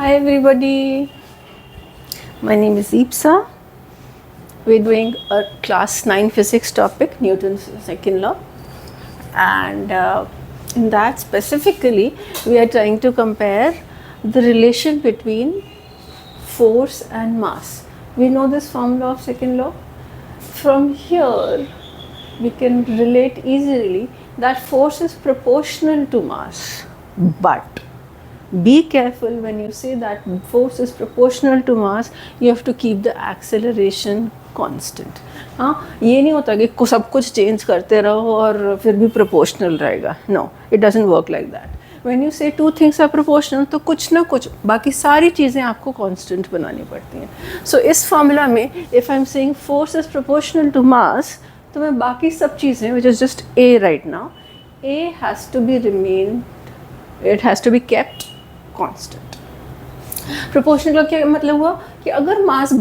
Hi everybody, my name is Ipsa. We're doing a class 9 physics topic, Newton's second law, and in that specifically we are trying to compare the relation between force and mass. We know this formula of second law. From here we can relate easily that force is proportional to mass, but be careful when you say that force is proportional to mass, you have to keep the acceleration constant. हाँ, ये नहीं होता कि सब कुछ change करते रहो और फिर भी proportional रहेगा. No, it doesn't work like that. When you say two things are proportional, तो कुछ ना कुछ बाकी सारी चीज़ें आपको constant बनानी पड़ती हैं. So इस formula में if I'm saying force is proportional to mass, तो मैं बाकी सब चीज़ें which is just A right now, A has to be remained, it has to be kept constant. Proportional का क्या मतलब हुआ कि अगर मास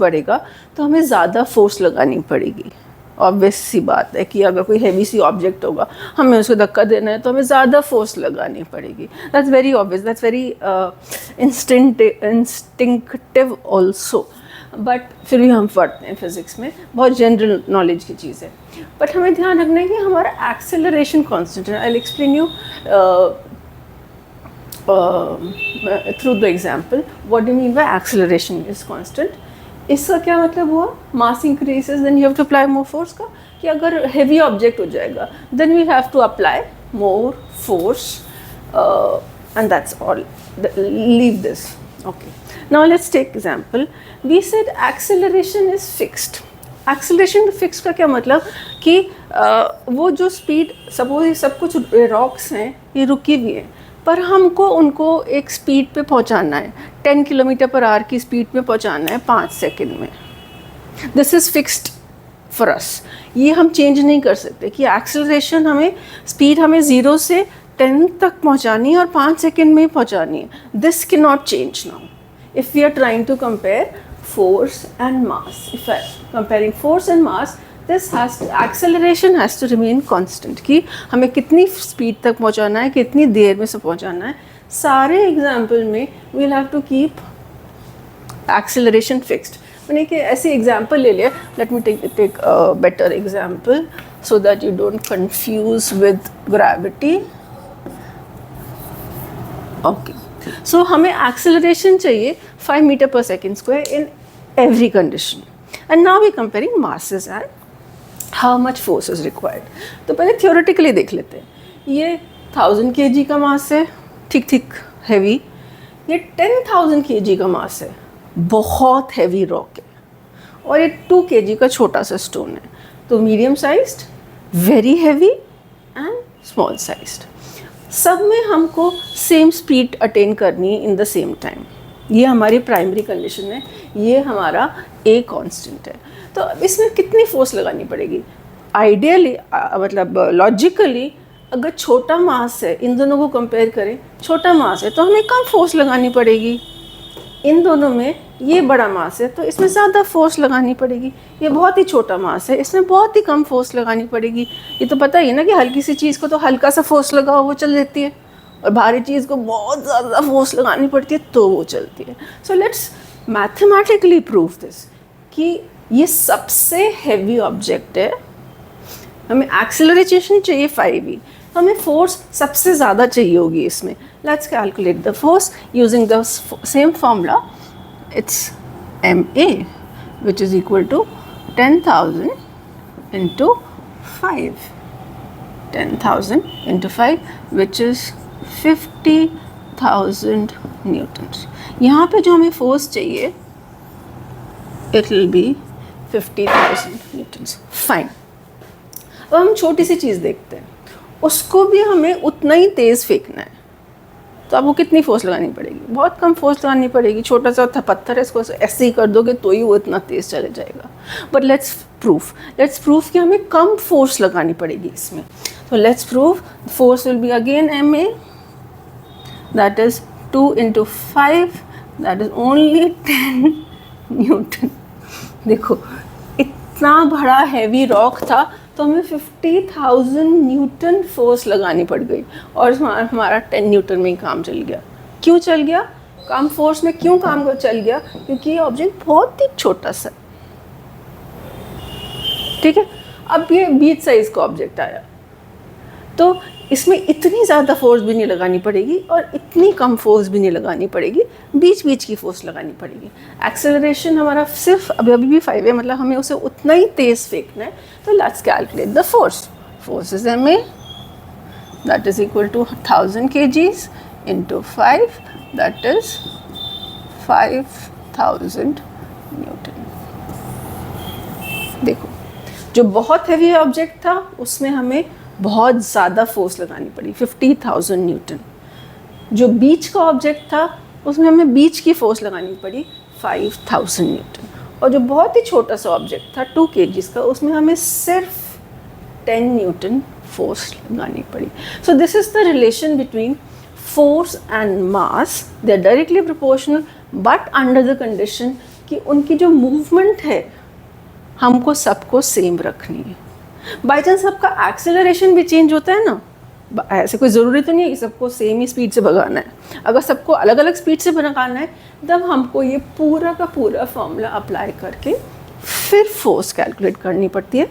बढ़ेगा तो हमें ज़्यादा फोर्स लगानी पड़ेगी. ऑब्वियस सी बात है कि अगर कोई हैवी सी ऑब्जेक्ट होगा, हमें उसको धक्का देना है तो हमें ज़्यादा फोर्स लगानी पड़ेगी. That's very obvious, that's very instinctive also, but फिर भी हम पढ़ते हैं फिज़िक्स में, बहुत जनरल नॉलेज की चीज़ है. बट हमें ध्यान रखना है कि हमारा एक्सेलरेशन कांस्टेंट है. I will explain you through the example what do you mean by acceleration is constant. इसका क्या मतलब हुआ? mass increases then you have to apply more force का, कि अगर heavy object हो जाएगा then we have to apply more force and that's all. Leave this. Okay, now let's take example. We said acceleration is fixed. Acceleration fix का क्या मतलब कि वो जो स्पीड, सपोज ये सब कुछ रॉक्स हैं, ये रुकी हुई हैं, पर हमको उनको एक स्पीड पे पहुंचाना है, 10 किलोमीटर पर आवर की स्पीड पे पहुंचाना है 5 सेकंड में. This is fixed for us. ये हम चेंज नहीं कर सकते कि एक्सेलरेशन हमें, स्पीड हमें 0 से 10 तक पहुंचानी है और 5 सेकंड में ही पहुंचानी है. This can not change now if we are trying to compare force and mass. If I'm comparing force and mass, this acceleration has to remain constant. कि हमें कितनी स्पीड तक पहुंचाना है, कितनी देर में से पहुंचाना है. सारे एग्जाम्पल में we'll have to keep acceleration fixed. मैंने कि ऐसे एग्जाम्पल ले लिया. Let me take a better example so that you don't confuse with gravity. Okay. So हमें acceleration चाहिए 5 meter per second square in every condition. And now we're comparing masses and how much force is required. तो पहले theoretically देख लेते हैं. ये 1000 kg का मास है, ठीक हैवी. ये 10,000 kg का मास है, बहुत हैवी रॉक है. और ये 2 kg का छोटा सा स्टोन है. तो medium sized, very heavy and small sized. सब में हमको सेम स्पीड अटेन करनी है इन द सेम टाइम. ये हमारी प्राइमरी कंडीशन है. ये हमारा ए कांस्टेंट है. तो इसमें कितनी फोर्स लगानी पड़ेगी? आइडियली मतलब लॉजिकली अगर छोटा मास है, इन दोनों को कंपेयर करें, छोटा मास है तो हमें कम फोर्स लगानी पड़ेगी. इन दोनों में ये बड़ा मास है तो इसमें ज़्यादा फोर्स लगानी पड़ेगी. ये बहुत ही छोटा मास है, इसमें बहुत ही कम फोर्स लगानी पड़ेगी. ये तो पता ही है ना कि हल्की सी चीज़ को तो हल्का सा फोर्स लगाओ वो चल देती है, और भारी चीज़ को बहुत ज़्यादा फोर्स लगानी पड़ती है तो वो चलती है. So let's mathematically prove this कि ये सबसे हैवी ऑब्जेक्ट है, हमें एक्सेलरेशन चाहिए 5e, हमें फोर्स सबसे ज़्यादा चाहिए होगी इसमें. Let's calculate the force using the same formula. It's ma which is equal to 10,000 into 5. 10,000 into 5 which is 50,000 Newton's. यहाँ पे जो हमें फोर्स चाहिए it will B 50,000 Newton's. Fine. अब हम छोटी सी चीज़ देखते हैं, उसको भी हमें उतना ही तेज़ फेंकना है. तो अब वो कितनी फोर्स लगानी पड़ेगी? बहुत कम फोर्स लगानी पड़ेगी. छोटा सा पत्थर है, इसको ऐसे ही कर दोगे तो ही वो इतना तेज़ चले जाएगा. बट लेट्स प्रूफ कि हमें कम फोर्स लगानी पड़ेगी इसमें. तो let's prove force will be again ma, that is 2 into 5, that is only 10 Newton. देखो इतना बड़ा हैवी रॉक था तो हमें 50,000 न्यूटन फोर्स लगानी पड़ गई और हमारा 10 न्यूटन में ही काम चल गया। क्यों चल गया? काम फोर्स में क्यों काम चल गया? क्योंकि ये ऑब्जेक्ट बहुत ही छोटा सा, ठीक है। अब ये बीच साइज का ऑब्जेक्ट आया तो इसमें इतनी ज़्यादा फोर्स भी नहीं लगानी पड़ेगी और इतनी कम फोर्स भी नहीं लगानी पड़ेगी, बीच बीच की फोर्स लगानी पड़ेगी। एक्सेलरेशन हमारा सिर्फ अभी भी 5 है, मतलब हमें उसे उतना ही तेज़ फेंकना है। तो let's calculate the force. Force is ma, that is equal to 1000 kgs into 5, that is 5000 newton. देखो, जो बहुत हैवी ऑब्जेक्ट था उसमें हमें बहुत ज़्यादा फोर्स लगानी पड़ी, 50,000 न्यूटन। जो बीच का ऑब्जेक्ट था उसमें हमें बीच की फोर्स लगानी पड़ी 5,000 न्यूटन। और जो बहुत ही छोटा सा ऑब्जेक्ट था 2 kgs का, उसमें हमें सिर्फ 10 न्यूटन फोर्स लगानी पड़ी। So this is the relation between force and mass. They are directly proportional but under the condition कि उनकी जो मूवमेंट है हमको सबको सेम रखनी है। बाई चांस सबका एक्सेलरेशन भी चेंज होता है ना, ऐसे कोई ज़रूरी तो नहीं है कि सबको सेम ही स्पीड से भगाना है। अगर सबको अलग अलग स्पीड से भगाना है तब हमको ये पूरा का पूरा फॉर्मूला अप्लाई करके फिर फोर्स कैलकुलेट करनी पड़ती है।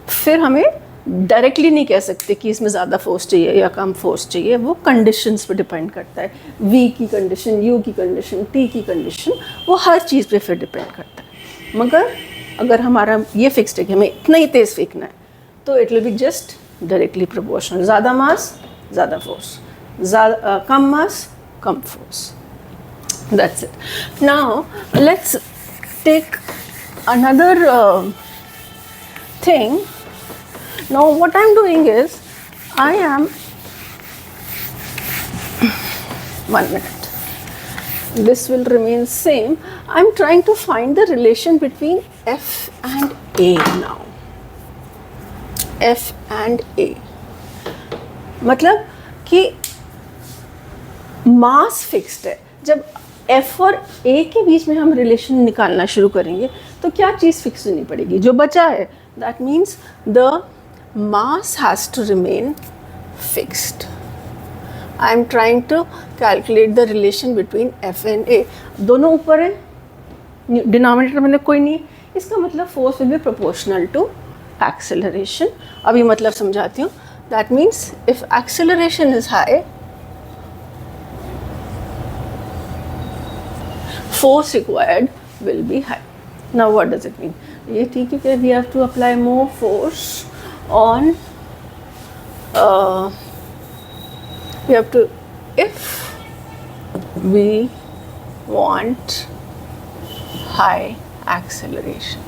फिर हमें डायरेक्टली नहीं कह सकते कि इसमें ज़्यादा फोर्स चाहिए या कम फोर्स चाहिए, वो कंडीशंस पे डिपेंड करता है। वी की कंडीशन, यू की कंडीशन, टी की कंडीशन, वो हर चीज़ पे फिर डिपेंड करता है। मगर अगर हमारा ये फिक्स्ड है कि हमें इतना ही तेज़ फेंकना है तो it will be just directly proportional. ज़्यादा मास ज़्यादा फोर्स, ज़्यादा कम मास कम force, that's it. Now let's take another thing. Now what I'm doing is I am 1 minute, this will remain same. I'm trying to find the relation between F and A now. F and A मतलब कि मास fixed है। जब F और A के बीच में हम relation निकालना शुरू करेंगे तो क्या चीज़ फिक्स होनी पड़ेगी? जो बचा है, that means the mass has to remain fixed. I am trying to calculate the relation between F and A. दोनों ऊपर है, डिनोमिनेटर में कोई नहीं, इसका मतलब force will be proportional to acceleration. अभी मतलब समझाती हूँ। That means if acceleration is high, force required will be high. Now what does it mean? ये ठीक है कि we have to apply more force on we have to, if we want high acceleration.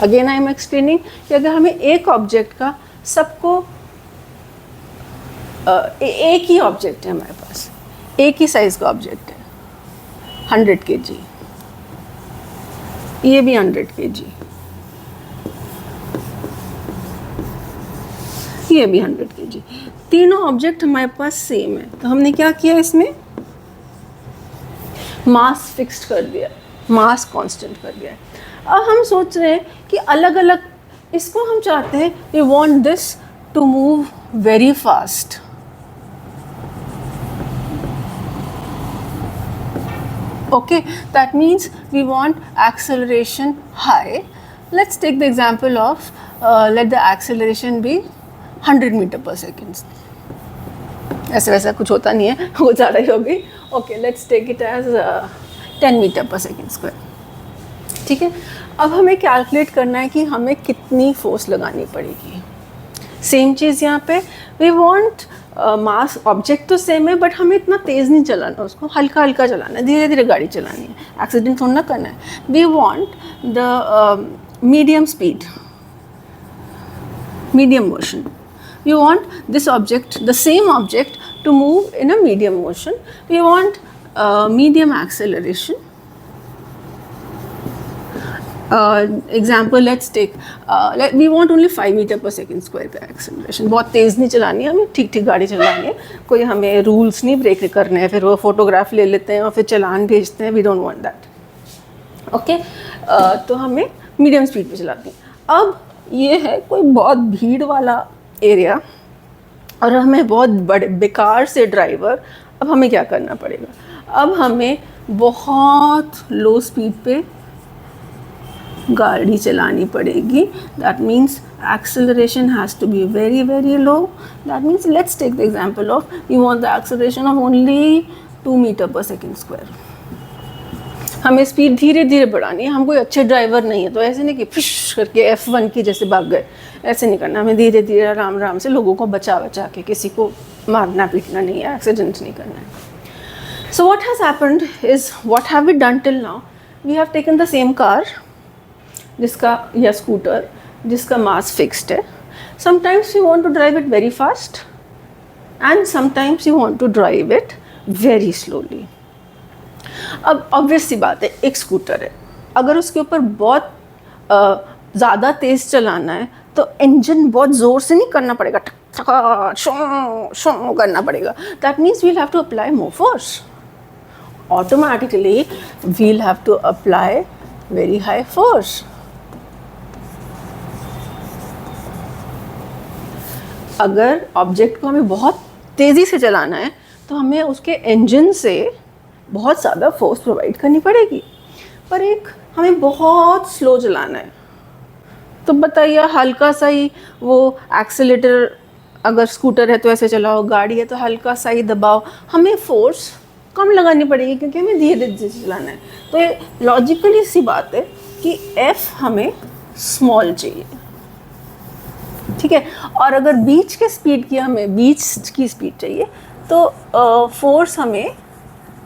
Again I am explaining कि अगर हमें एक object का सबको एक ही ऑब्जेक्ट है, हमारे पास एक ही साइज का ऑब्जेक्ट है, 100 kg, ये भी 100 kg, ये भी 100 kg, तीनों ऑब्जेक्ट हमारे पास सेम है। तो हमने क्या किया, इसमें मास फिक्स्ड कर दिया, मास कांस्टेंट कर दिया है। अब हम सोच रहे हैं कि अलग अलग, इसको हम चाहते हैं, we want this to move very fast. Okay, that means we want acceleration high. Let's take the example of let the acceleration be 100 meter per second. ऐसा वैसा कुछ होता नहीं है, वो ज़्यादा ही होगी। Okay, let's take it as 10 meter per second square. ठीक है, अब हमें कैलकुलेट करना है कि हमें कितनी फोर्स लगानी पड़ेगी। सेम चीज़ यहाँ पे, वी वांट मास, ऑब्जेक्ट तो सेम है बट हमें इतना तेज़ नहीं चलाना, उसको हल्का हल्का चलाना है, धीरे धीरे गाड़ी चलानी है, एक्सीडेंट थोड़ा ना करना है। We want the medium speed, medium motion. We want this object, the same object to move in a medium motion. We want medium acceleration. Example let's take, we want only 5 metre per second square पे acceleration. बहुत तेज़ नहीं चलानी है, हमें ठीक ठीक गाड़ी चलानी है, कोई हमें रूल्स नहीं ब्रेक करने हैं, फिर वो फोटोग्राफ ले लेते हैं और फिर चलान भेजते हैं, we don't want that. Okay, तो हमें मीडियम स्पीड पे चलाते हैं। अब ये है कोई बहुत भीड़ वाला एरिया और हमें बहुत बड़े बेकार से ड्राइवर, अब हमें क्या करना पड़ेगा? अब हमें बहुत लो स्पीड पे गाड़ी चलानी पड़ेगी. That means acceleration has to be very very low. That means let's take the example of you want the acceleration of only 2 meter per second square. हमें स्पीड धीरे धीरे बढ़ानी है. हम कोई अच्छे ड्राइवर नहीं है तो ऐसे नहीं कि फिश करके F1 की जैसे भाग गए, ऐसे नहीं करना. हमें धीरे धीरे आराम आराम से लोगों को बचा बचा के, किसी को मारना पीटना नहीं है, एक्सीडेंट नहीं करना है. So what has happened is, what have we done till now? We have taken the same car जिसका या स्कूटर जिसका मास फिक्स्ड है. Sometimes you want to drive it very fast and sometimes you want to drive it very slowly. अब obvious सी बात है, एक scooter है, अगर उसके ऊपर बहुत ज़्यादा तेज़ चलाना है तो इंजन बहुत ज़ोर से नहीं करना पड़ेगा, ठक ठक शों शों करना पड़ेगा. That means we'll have to apply more force. Automatically we'll have to apply very high force. अगर ऑब्जेक्ट को हमें बहुत तेज़ी से चलाना है तो हमें उसके इंजन से बहुत ज़्यादा फोर्स प्रोवाइड करनी पड़ेगी. पर एक हमें बहुत स्लो चलाना है तो बताइए, हल्का सा ही वो एक्सीलेटर, अगर स्कूटर है तो ऐसे चलाओ, गाड़ी है तो हल्का सा ही दबाओ, हमें फोर्स कम लगानी पड़ेगी क्योंकि हमें धीरे धीरे चलाना है. तो ये लॉजिकली सी बात है कि F हमें स्मॉल चाहिए, ठीक है. और अगर बीच के स्पीड की हमें बीच की स्पीड चाहिए तो फोर्स हमें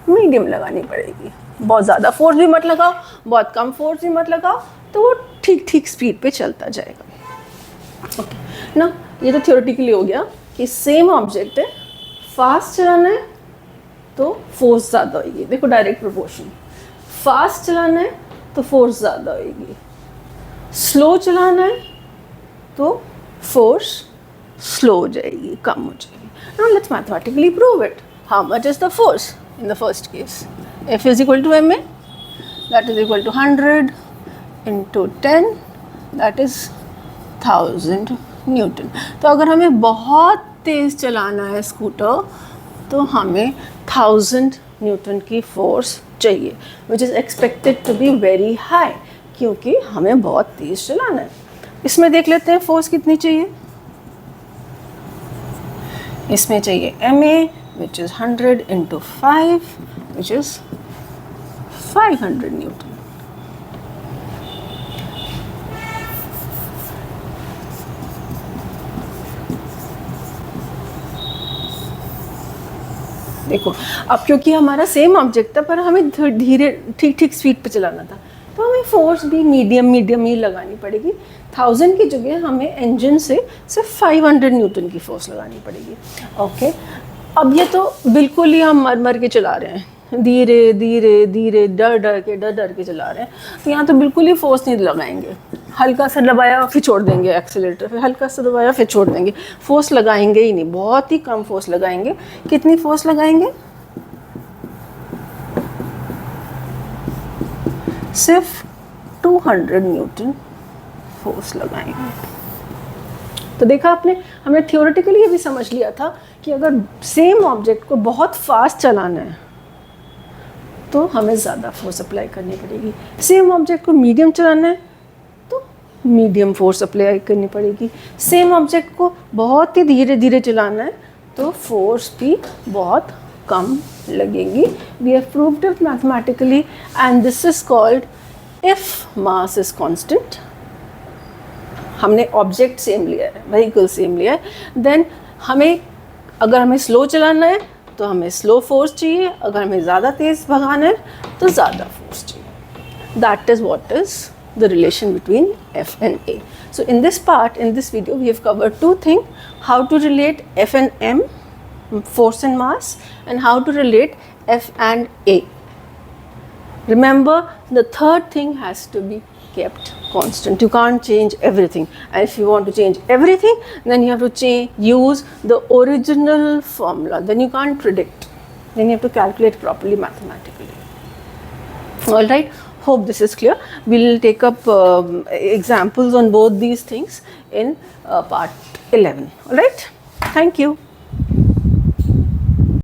मीडियम लगानी पड़ेगी. बहुत ज़्यादा फोर्स भी मत लगाओ, बहुत कम फोर्स भी मत लगाओ, तो वो ठीक ठीक स्पीड पे चलता जाएगा. ओके ना, ये तो थ्योरेटिकली हो गया कि सेम ऑब्जेक्ट है, फास्ट चलाना है तो फोर्स ज़्यादा होगी. देखो डायरेक्ट प्रोपोर्शन. फास्ट चलाना है तो फोर्स ज़्यादा होगी, स्लो चलाना है तो फोर्स स्लो हो जाएगी, कम हो जाएगी. Now let's mathematically prove it. How much is the force in the first case? F is equal to ma, that is equal to 100 into 10, that is 1000 Newton. तो अगर हमें बहुत तेज़ चलाना है स्कूटर तो हमें 1000 न्यूटन की फोर्स चाहिए, which is expected to be very high, क्योंकि हमें बहुत तेज़ चलाना है. इसमें देख लेते हैं फोर्स कितनी चाहिए. इसमें चाहिए ma, which is 100 into 5, which is 500 Newton. देखो, अब क्योंकि हमारा सेम ऑब्जेक्ट था पर हमें धीरे ठीक ठीक स्पीड पे चलाना था तो हमें फोर्स भी मीडियम ही लगानी पड़ेगी. 1000 की जगह हमें इंजन से सिर्फ 500 न्यूटन की फोर्स लगानी पड़ेगी. ओके, अब ये तो बिल्कुल ही हम मर के चला रहे हैं, धीरे धीरे धीरे डर के चला रहे हैं. तो यहाँ तो बिल्कुल ही फोर्स नहीं लगाएंगे. हल्का सा दबाया फिर छोड़ देंगे एक्सीलेटर, फिर हल्का सा दबाया फिर छोड़ देंगे. फोर्स लगाएंगे ही नहीं, बहुत ही कम फोर्स लगाएंगे. कितनी फोर्स लगाएंगे? सिर्फ 200 न्यूटन फोर्स लगाएंगे. तो देखा आपने, हमने थियोरेटिकली ये भी समझ लिया था कि अगर सेम ऑब्जेक्ट को बहुत फास्ट चलाना है तो हमें ज़्यादा फोर्स अप्लाई करनी पड़ेगी. सेम ऑब्जेक्ट को मीडियम चलाना है तो मीडियम फोर्स अप्लाई करनी पड़ेगी. सेम ऑब्जेक्ट को बहुत ही धीरे धीरे चलाना है तो फोर्स भी बहुत कम लगेगी. We have proved it mathematically and this is called if mass is constant. हमने ऑब्जेक्ट सेम लिया है, व्हीकल सेम लिया है, देन अगर हमें स्लो चलाना है तो हमें स्लो फोर्स चाहिए, अगर हमें ज़्यादा तेज़ भगाना है तो ज़्यादा फोर्स चाहिए. That is what is the relation between F and A. So in this part, in this video, we have covered two things: how to relate F and M, force and mass, and how to relate F and A. Remember, the third thing has to be kept constant. You can't change everything, and if you want to change everything, then you have to use the original formula. Then you can't predict. Then you have to calculate properly mathematically. All right. Hope this is clear. We'll take up examples on both these things in part 11. All right. Thank you.